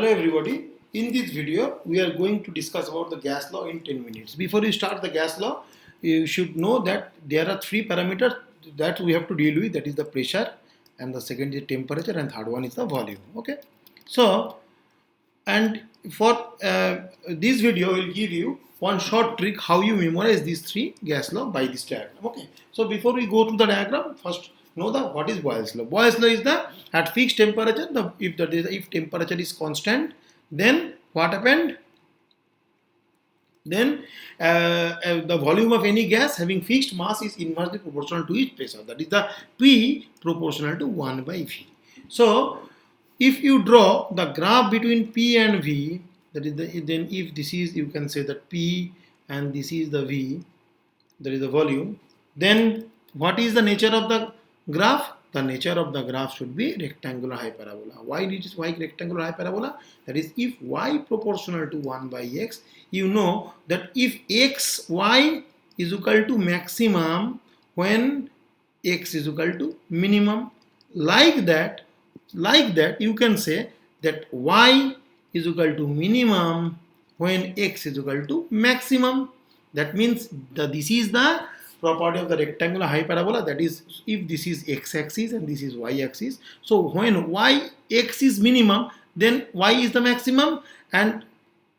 Hello everybody, in this video we are going to discuss about the gas law in 10 minutes. Before you start the gas law, you should know that there are three parameters that we have to deal with, that is the pressure, and the second is temperature, and third one is the volume. Okay, so and for this video will give you one short trick how you memorize these three gas law by this diagram. Okay, so before we go to the diagram, first know the what is Boyles law. Boyles law is the at fixed temperature, if temperature is constant, then what happened? Then the volume of any gas having fixed mass is inversely proportional to its pressure. That is the P proportional to 1 by V. So if you draw the graph between P and V, that is then if this is, you can say that P and this is the V, that is the volume, then what is the nature of the graph? The nature of the graph should be rectangular hyperbola. Why it is rectangular hyperbola? That is, if y proportional to 1 by x, you know that if xy is equal to maximum when x is equal to minimum, like that you can say that y is equal to minimum when x is equal to maximum. That means this is the property of the rectangular hyperbola, that is, if this is x-axis and this is y-axis, so when x is minimum, then y is the maximum, and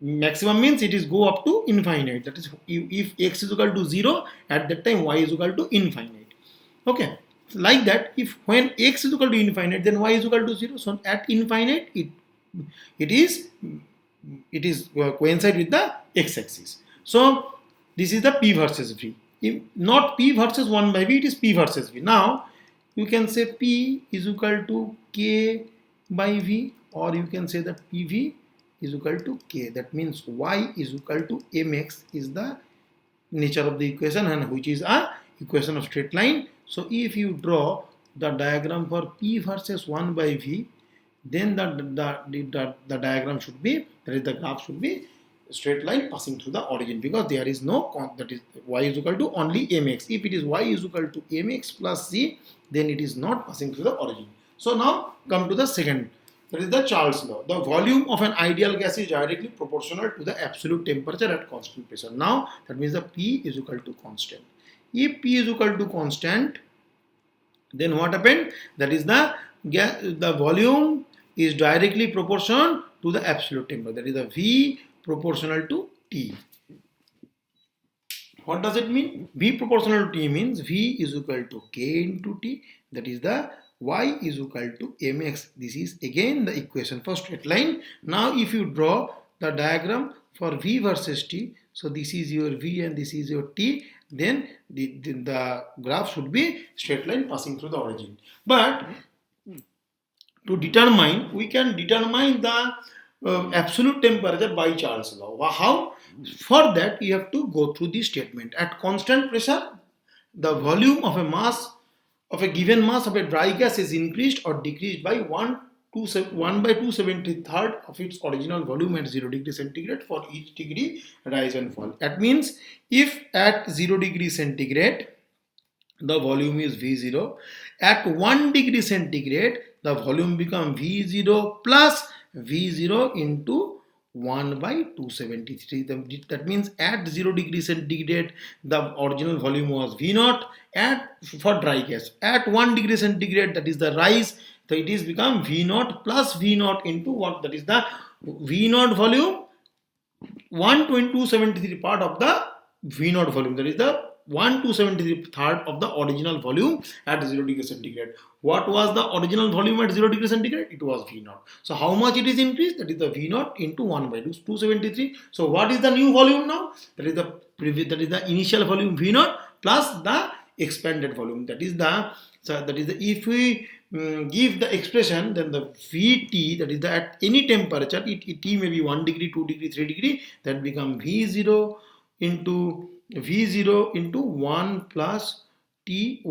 maximum means it is go up to infinite. That is, if x is equal to 0, at that time y is equal to infinite. Okay, like that, if when x is equal to infinite, then y is equal to 0. So at infinite it is coincide with the x-axis. So this is the P versus V. If not P versus 1 by V, it is P versus V. Now you can say P is equal to K by V, or you can say that PV is equal to K. That means Y is equal to mx is the nature of the equation, and which is a equation of straight line. So if you draw the diagram for P versus 1 by V, then the diagram should be, that is, the graph should be straight line passing through the origin, because there is no, that is, y is equal to only mx. If it is y is equal to mx plus c, then it is not passing through the origin. So now come to the second, that is the Charles law. The volume of an ideal gas is directly proportional to the absolute temperature at constant pressure. Now that means the P is equal to constant. If P is equal to constant, then what happened? That is the volume is directly proportional to the absolute temperature. That is the V proportional to T. What does it mean? V proportional to T means V is equal to K into T. That is the Y is equal to mx. This is again the equation for straight line. Now if you draw the diagram for V versus T, so this is your V and this is your T, then the graph should be straight line passing through the origin. But to determine, we can determine the absolute temperature by Charles law. How? For that you have to go through this statement. At constant pressure, the volume of a given mass of a dry gas is increased or decreased by 1 by 2/73 of its original volume at 0 degree centigrade for each degree rise and fall. That means if at 0 degree centigrade the volume is V0, at 1 degree centigrade the volume becomes V0 plus V0 into 1 by 273. That means at 0 degree centigrade the original volume was V0 for dry gas. At 1 degree centigrade, that is the rise, so it is become V0 plus V0 into what? That is the V0 volume 1/273 part of the V0 volume. That is the 1/273 of the original volume at 0 degree centigrade. What was the original volume at 0 degree centigrade? It was V0. So how much it is increased? That is the V0 into 1 by 273. So what is the new volume now? That is the initial volume V0 plus the expanded volume. That is if we give the expression, then the Vt, that is at any temperature, T may be 1 degree, 2 degree, 3 degree, that become V0 into 1 plus T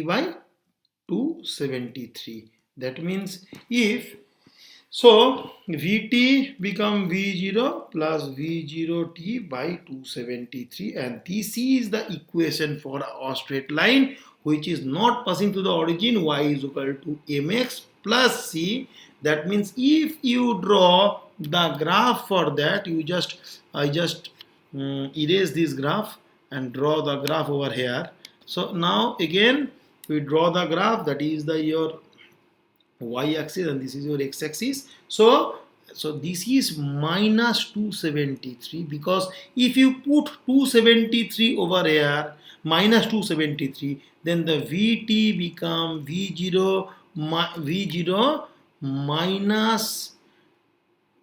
by 273. That means if so, Vt become V0 plus V0T by 273, and this is the equation for a straight line which is not passing to the origin. Y is equal to mx plus C. That means if you draw the graph for that, I just erase this graph and draw the graph over here. So now again we draw the graph, that is the your y-axis and this is your x-axis. So this is minus 273, because if you put 273 over here, minus 273, then the Vt become V0 minus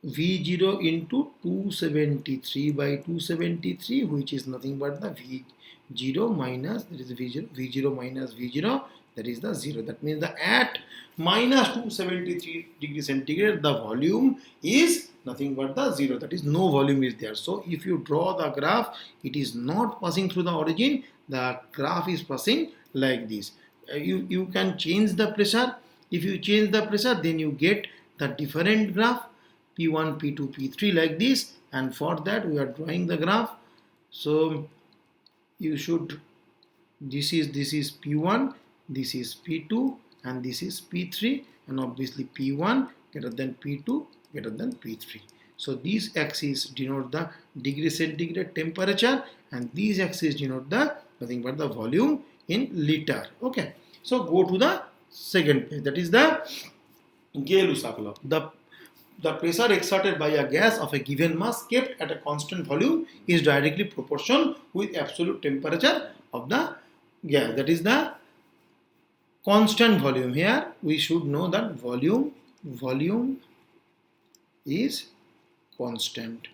V0 into 273 by 273, which is nothing but the V0 minus, that is V0 minus V0, that is the 0. That means that at minus 273 degree centigrade, the volume is nothing but the 0, that is no volume is there. So if you draw the graph, it is not passing through the origin, the graph is passing like this. You can change the pressure. If you change the pressure, then you get the different graph, P1, P2, P3 like this, and for that we are drawing the graph. So you should, this is P1, this is P2, and this is P3, and obviously P1 greater than P2 greater than P3. So these axes denote the degree centigrade temperature, and these axes denote the nothing but the volume in liter. Okay, so go to the second page, that is the Gay-Lussac law. The pressure exerted by a gas of a given mass kept at a constant volume is directly proportional with absolute temperature of the gas. That is the constant volume. Here we should know that volume is constant.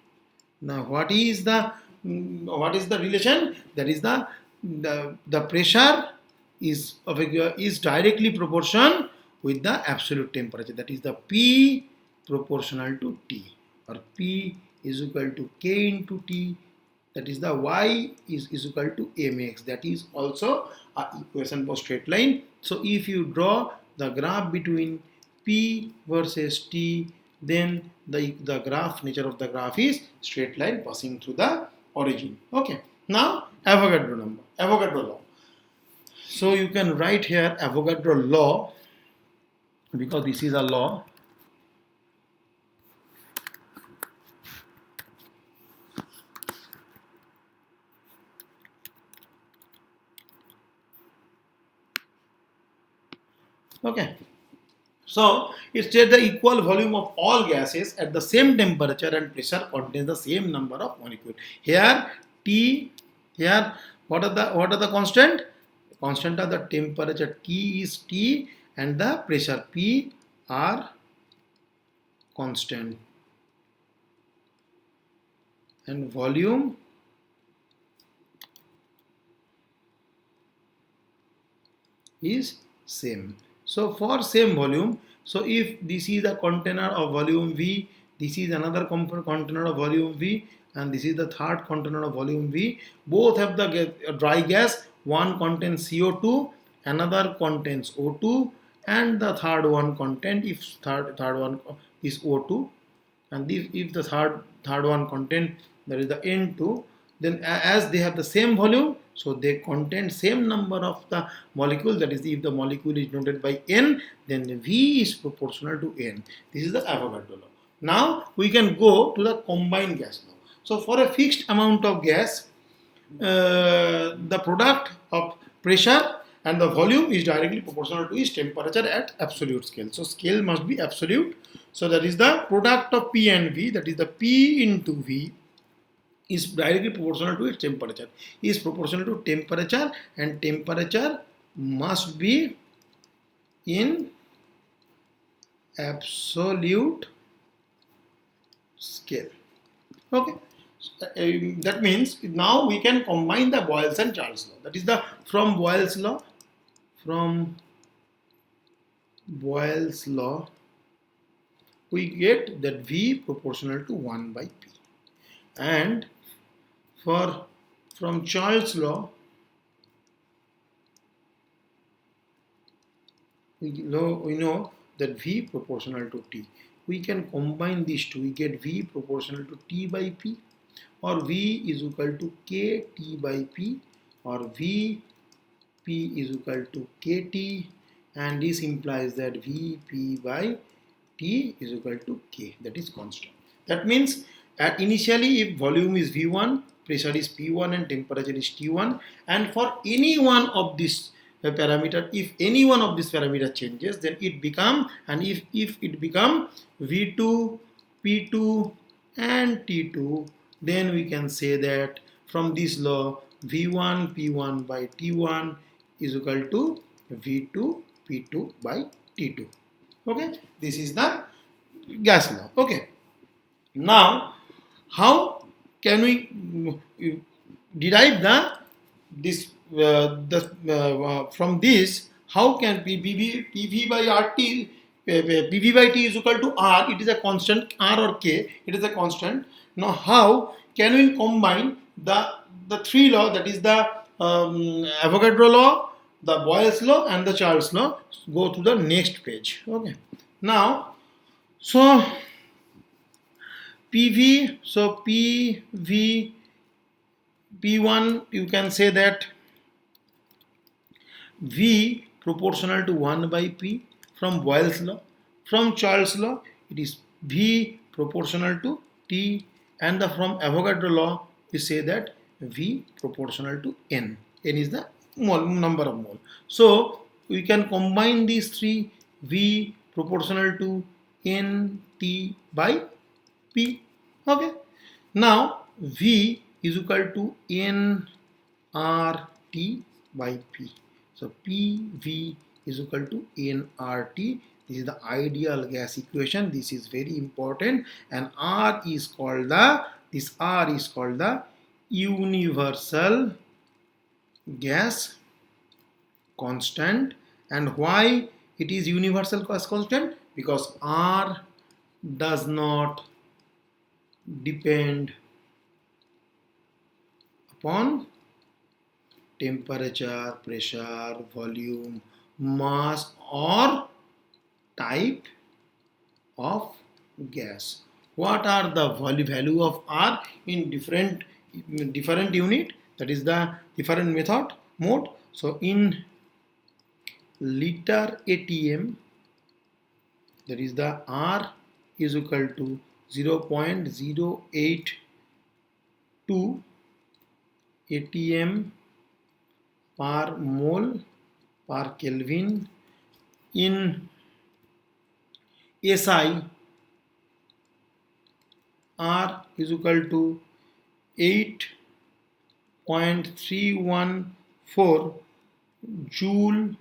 Now what is the relation? That is the pressure is directly proportional with the absolute temperature. That is the P proportional to T, or P is equal to K into T, that is the Y is equal to mx. That is also an equation for straight line. So if you draw the graph between P versus T, then the graph, nature of the graph is straight line passing through the origin. Okay, now Avogadro law. So you can write here Avogadro law, because this is a law. Okay, so it states the equal volume of all gases at the same temperature and pressure contains the same number of molecules. Here T, here what are the constant? Constant are the temperature T is T and the pressure P are constant, and volume is same. So for same volume, so if this is a container of volume V, this is another container of volume V, and this is the third container of volume V, both have the dry gas. One contains CO2, another contains O2, and the third one contains, if third one is O2, and if the third one contains, that is the N2, then as they have the same volume, so they contain same number of the molecules. That is, if the molecule is denoted by N, then V is proportional to N. This is the Avogadro law. Now we can go to the combined gas law. So for a fixed amount of gas, the product of pressure and the volume is directly proportional to its temperature at absolute scale. So scale must be absolute. So that is the product of P and V, that is the P into V is directly proportional to its temperature, is proportional to temperature, and temperature must be in absolute scale. Okay, that means now we can combine the Boyles and Charles law. That is the from Boyles law we get that V proportional to 1 by P, and from Charles law we know that V proportional to T. We can combine these two. We get V proportional to T by P, or V is equal to K T by P, or V P is equal to KT, and this implies that Vp by T is equal to K, that is constant. That means initially if volume is V1, pressure is P1 and temperature is T1, and for any one of this parameter, if any one of this parameter changes, then it become, and if it become V2, P2 and T2, then we can say that from this law V1 P1 by T1 is equal to V2 P2 by T2. Okay, this is the gas law. Okay, now how can we derive from this? How can PV by RT, PV by T is equal to R? It is a constant, R or K. It is a constant. Now how can we combine the three law, that is the Avogadro law, the Boyles law and the Charles law? Go to the next page. Okay, now so PV, so PV P1, you can say that V proportional to 1 by P from Boyle's law. From Charles' law, it is V proportional to T, and from Avogadro law, we say that V proportional to N. N is the mole, number of mole. So we can combine these three, V proportional to N T by P. Okay. Now V is equal to N R T by P. So PV is equal to nRT. This is the ideal gas equation. This is very important, and R is called the universal gas constant. And why it is universal gas constant? Because R does not depend upon temperature, pressure, volume, mass or type of gas. What are the value of R in different unit? That is the different mode. So in liter ATM, that is the R is equal to 0.082 ATM per mole per Kelvin. In SI, R is equal to 8.314 joule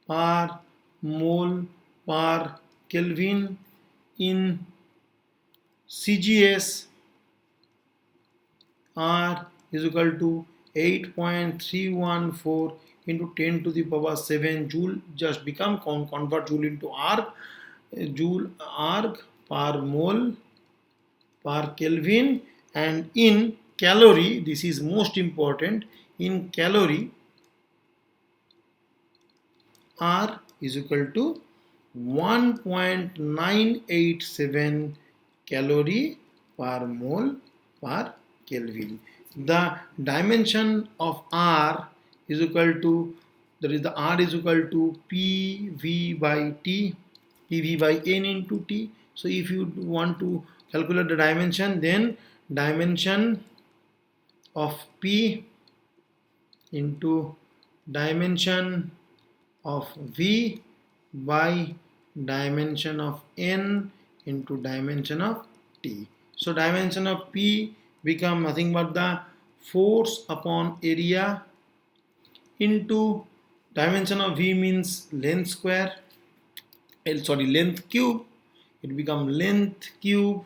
per mole per Kelvin. In CGS, R is equal to 8.314 into 10 to the power 7 joule. Just become convert joule into arg, per mole per Kelvin. And in calorie, this is most important, in calorie, R is equal to 1.987 calorie per mole per Kelvin. The dimension of R is equal to, that is the R is equal to PV by T, PV by N into T. So if you want to calculate the dimension, then dimension of P into dimension of V by dimension of N into dimension of T. So dimension of P become nothing but the force upon area into dimension of V means length square, length cube. It become length cube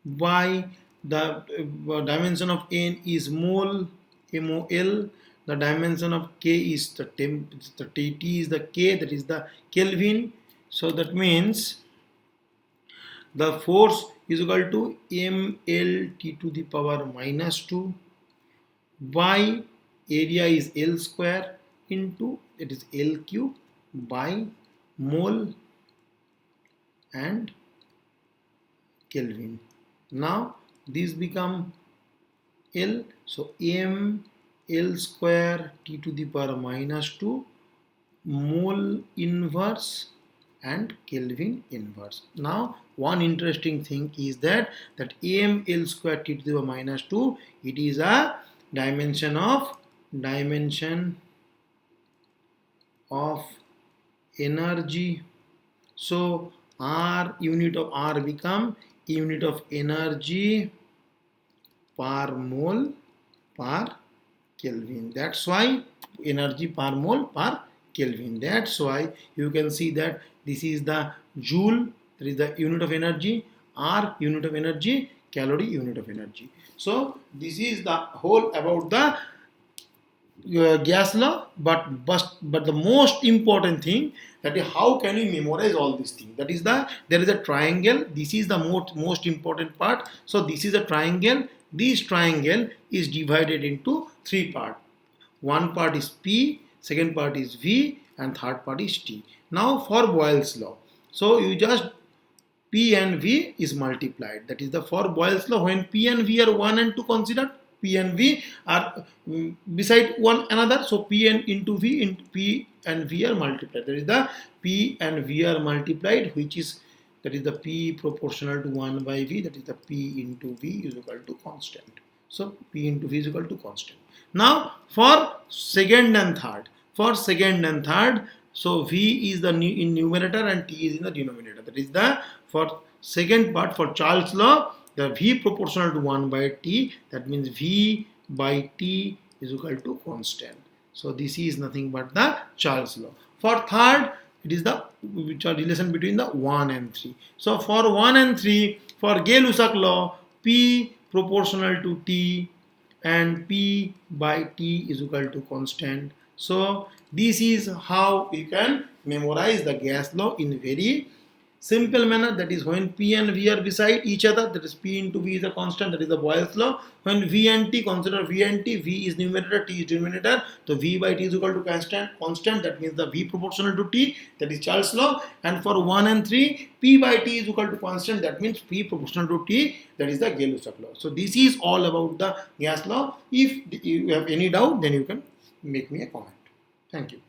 by the dimension of N is mole, MOL. The dimension of K is the temp, the T is the K, that is the Kelvin. So that means the force is equal to mLT to the power minus 2 by area is L square into, it is L cube by mole and Kelvin. Now this become L, so m L square T to the power minus 2 mole inverse and Kelvin inverse. Now one interesting thing is that AML square T to the power minus 2, it is a dimension of energy. So R, unit of R become unit of energy per mole per Kelvin. That's why energy per mole per Kelvin. That's why you can see that this is the joule, that is the unit of energy, R unit of energy, calorie unit of energy. So this is the whole about the gas law, but the most important thing, that is how can we memorize all these things. That is there is a triangle. This is the most important part. So this is a triangle. This triangle is divided into three parts. One part is P, second part is V, and third part is T. Now for Boyles law, so you just P and V is multiplied. That is the for Boyles law, when P and V are 1 and 2 considered, P and V are beside one another. So P and into V, into P and V are multiplied. That is the P and V are multiplied, which is, that is the P proportional to 1 by V. That is the P into V is equal to constant. So P into V is equal to constant. Now for second and third, so V is the in numerator and T is in the denominator. That is the for second part, for Charles law, the V proportional to 1 by T, that means V by T is equal to constant. So this is nothing but the Charles law. For third, it is the relation between the 1 and 3. So for 1 and 3, for Gay-Lussac law, P proportional to T and P by T is equal to constant. So this is how you can memorize the gas law in very simple manner. That is when P and V are beside each other, that is P into V is a constant, that is the Boyles law. When V and T, consider V and T, V is numerator, T is denominator, so V by T is equal to constant, that means the V proportional to T, that is Charles law. And for 1 and 3, P by T is equal to constant, that means P proportional to T, that is the Gay-Lussac law. So this is all about the gas law. If you have any doubt, then you can make me a comment. Thank you.